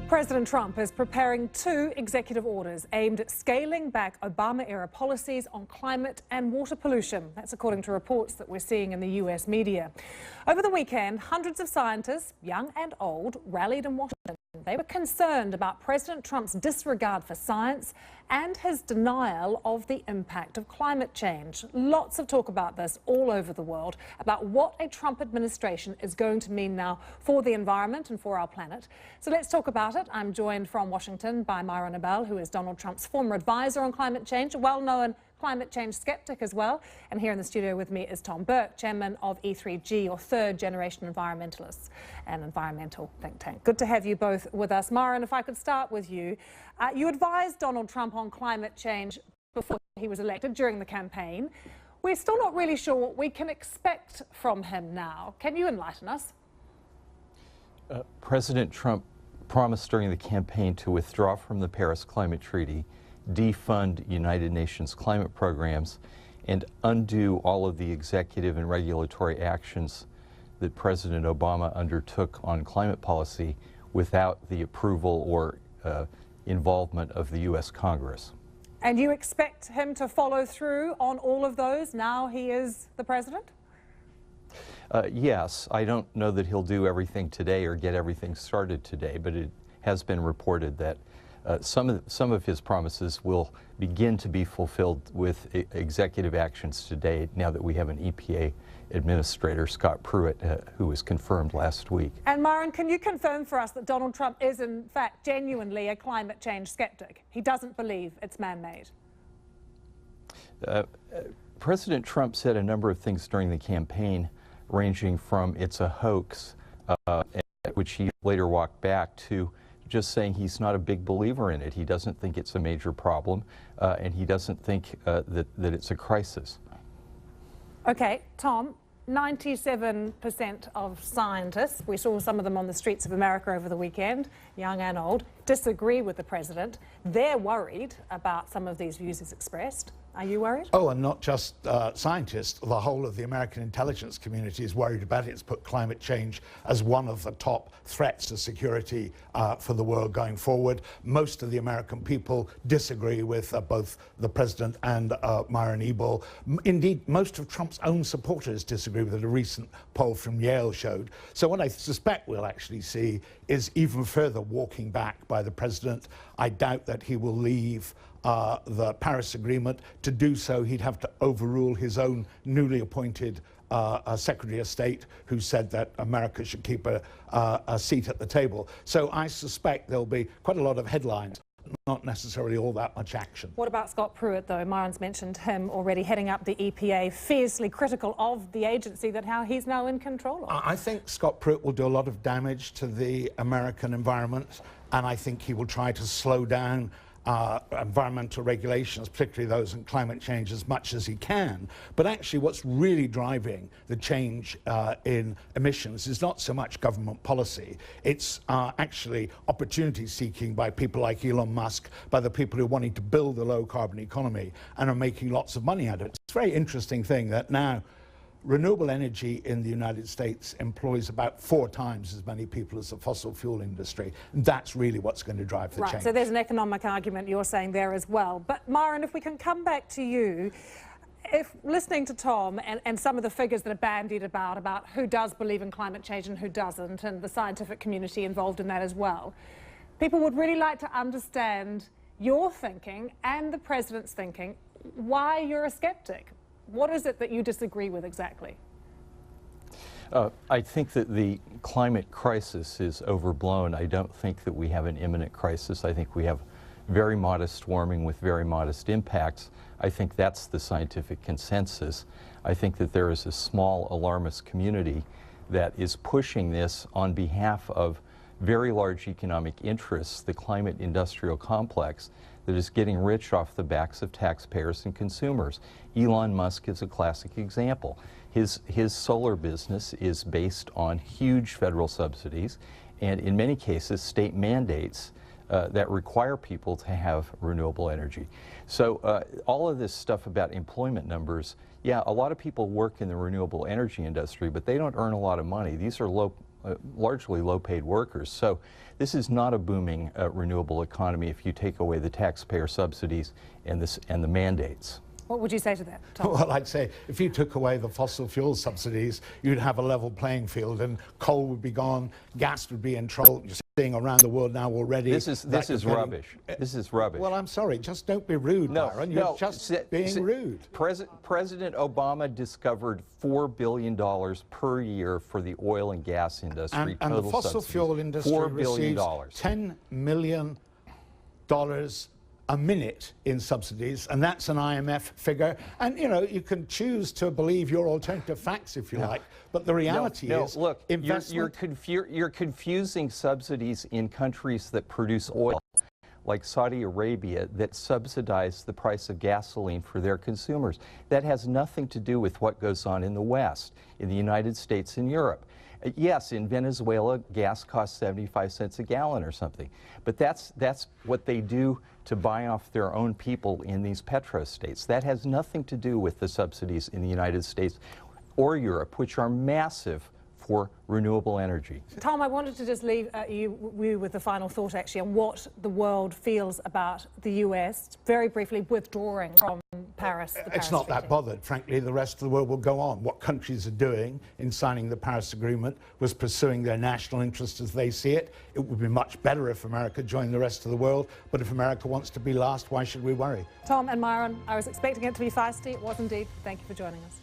President Trump is preparing two executive orders aimed at scaling back Obama-era policies on climate and water pollution. That's according to reports that we're seeing in the US media. Over the weekend, hundreds of scientists, young and old, rallied in Washington. They were concerned about President Trump's disregard for science and his denial of the impact of climate change. Lots of talk about this all over the world, about what a Trump administration is going to mean now for the environment and for our planet. So let's talk about it. I'm joined from Washington by Myron Ebell, who is Donald Trump's former advisor on climate change, a well-known climate change skeptic as well. And here in the studio with me is Tom Burke, chairman of E3G, or third-generation environmentalists, an environmental think tank. Good to have you both with us. Myron, if I could start with you. You advised Donald Trump on climate change before he was elected, during the campaign. We're still not really sure what we can expect from him now. Can you enlighten us? President Trump promised during the campaign to withdraw from the Paris Climate Treaty, defund United Nations climate programs, and undo all of the executive and regulatory actions that President Obama undertook on climate policy without the approval or involvement of the U.S. Congress. And you expect him to follow through on all of those now he is the president? Yes. I don't know that he'll do everything today or get everything started today, but it has been reported that some of his promises will begin to be fulfilled with executive actions today, now that we have an EPA administrator, Scott Pruitt, who was confirmed last week. And Myron, can you confirm for us that Donald Trump is in fact genuinely a climate change skeptic? He doesn't believe it's man-made. President Trump said a number of things during the campaign, ranging from it's a hoax, which he later walked back, to just saying he's not a big believer in it. He doesn't think it's a major problem, and he doesn't think that it's a crisis. Okay, Tom, 97% of scientists, we saw some of them on the streets of America over the weekend, young and old, disagree with the president. They're worried about some of these views he's expressed. Are you worried? Oh, and not just scientists. The whole of the American intelligence community is worried about it. It's put climate change as one of the top threats to security for the world going forward. Most of the American people disagree with both the president and Myron Ebell. Indeed, most of Trump's own supporters disagree with it, a recent poll from Yale showed. So what I suspect we'll actually see is even further walking back by the president. I doubt that he will leave the Paris Agreement. To do so, he'd have to overrule his own newly appointed Secretary of State, who said that America should keep a seat at the table. So I suspect there'll be quite a lot of headlines, not necessarily all that much action. What about Scott Pruitt, though? Myron's mentioned him already, heading up the EPA, fiercely critical of the agency that how he's now in control of. I think Scott Pruitt will do a lot of damage to the American environment, and I think he will try to slow down environmental regulations, particularly those in climate change, as much as he can. But actually what's really driving the change in emissions is not so much government policy. It's actually opportunity seeking by people like Elon Musk, by the people who are wanting to build a low carbon economy and are making lots of money out of it. It's a very interesting thing that now renewable energy in the United States employs about 4 times as many people as the fossil fuel industry. And that's really what's going to drive the change. Right, so there's an economic argument you're saying there as well. But Myron, if we can come back to you, if listening to Tom and some of the figures that are bandied about who does believe in climate change and who doesn't, and the scientific community involved in that as well, people would really like to understand your thinking and the president's thinking, why you're a skeptic. What is it that you disagree with exactly? I think that the climate crisis is overblown. I don't think that we have an imminent crisis. I think we have very modest warming with very modest impacts. I think that's the scientific consensus. I think that there is a small alarmist community that is pushing this on behalf of very large economic interests, the climate industrial complex, that is getting rich off the backs of taxpayers and consumers. Elon Musk is a classic example. His solar business is based on huge federal subsidies and in many cases state mandates that require people to have renewable energy. So all of this stuff about employment numbers, yeah, a lot of people work in the renewable energy industry, but they don't earn a lot of money. These are largely low-paid workers. So this is not a booming renewable economy if you take away the taxpayer subsidies and the mandates. What would you say to that, Tom? Well, I'd say if you took away the fossil fuel subsidies, you'd have a level playing field, and coal would be gone, gas would be in trouble. You're seeing around the world now already. This is rubbish. This is rubbish. Well, I'm sorry, just don't be rude, Myron. You're just being rude. President Obama discovered $4 billion per year for the oil and gas industry. And the fossil fuel industry receives $10 million a minute in subsidies, and that's an IMF figure. And, you know, you can choose to believe your alternative facts if you like, but the reality is, look, investment... you're confusing subsidies in countries that produce oil, like Saudi Arabia, that subsidize the price of gasoline for their consumers. That has nothing to do with what goes on in the West, in the United States and Europe. Yes, in Venezuela, gas costs 75 cents a gallon or something, but that's what they do to buy off their own people in these petro-states. That has nothing to do with the subsidies in the United States or Europe, which are massive for renewable energy. Tom, I wanted to just leave you with the final thought, actually, on what the world feels about the US, very briefly withdrawing from Paris. It's not that bothered, frankly. The rest of the world will go on. What countries are doing in signing the Paris Agreement was pursuing their national interests as they see it. It would be much better if America joined the rest of the world, but if America wants to be last, why should we worry? Tom and Myron, I was expecting it to be feisty. It was indeed. Thank you for joining us.